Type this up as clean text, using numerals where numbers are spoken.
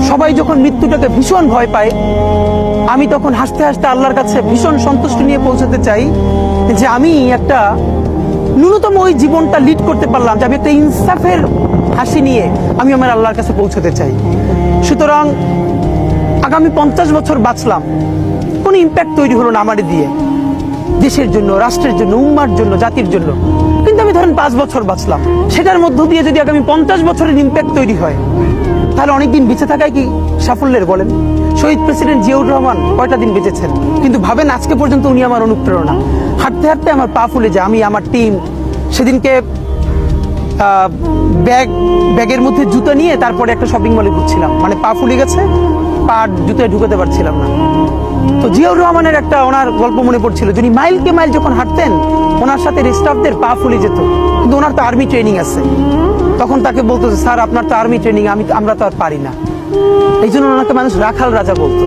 সবাই যখন মৃত্যুটাকে ভীষণ ভয় পায়, আমি তখন হাসতে হাসতে আল্লাহর কাছে ভীষণ সন্তুষ্টি নিয়ে পৌঁছাতে চাই যে আমি একটা ন্যূনতম ওই জীবনটা লিড করতে পারলাম, যে আমি একটা ইনসাফের হাসি নিয়ে আমি আমার আল্লাহর কাছে পৌঁছাতে চাই। সুতরাং আগামী 50 বছর বাঁচলাম, কোনো ইম্প্যাক্ট তৈরি হলো না আমার দিয়ে, দেশের জন্য, রাষ্ট্রের জন্য, উম্মার জন্য, জাতির জন্য। কিন্তু আমি ধরেন 5 বছর বাঁচলাম, সেটার মধ্য দিয়ে যদি আগামী 50 বছরের ইম্প্যাক্ট তৈরি হয়, তাহলে অনেকদিন বেঁচে থাকায় কি সাফল্যের বলেন? শহীদ প্রেসিডেন্ট জিয়াউর রহমান কয়টা দিন বেঁচেছেন, কিন্তু ভাবেন আজকে পর্যন্ত উনি আমার অনুপ্রেরণা। হাঁটতে হাঁটতে আমার পা ফুলে যায়। আমি, আমার টিম সেদিনকে ব্যাগের মধ্যে জুতো নিয়ে তারপরে একটা শপিং মলে ঘুরছিলাম, মানে পা ফুলে গেছে, পা জুতোয় ঢুকাতে পারছিলাম না। তো জিয়াউর রহমানের একটা ওনার গল্প মনে পড়ছিল, যিনি মাইলকে মাইল যখন হাঁটতেন, ওনার সাথে স্টাফদের পা ফুলে যেত, কিন্তু ওনার তো আর্মি ট্রেনিং আছে। তখন তাকে বলতো যে স্যার আপনার তো আর্মি ট্রেনিং, আমরা তো আর পারি না। এই জন্য ওনাকে মানুষ রাখাল রাজা বলতো।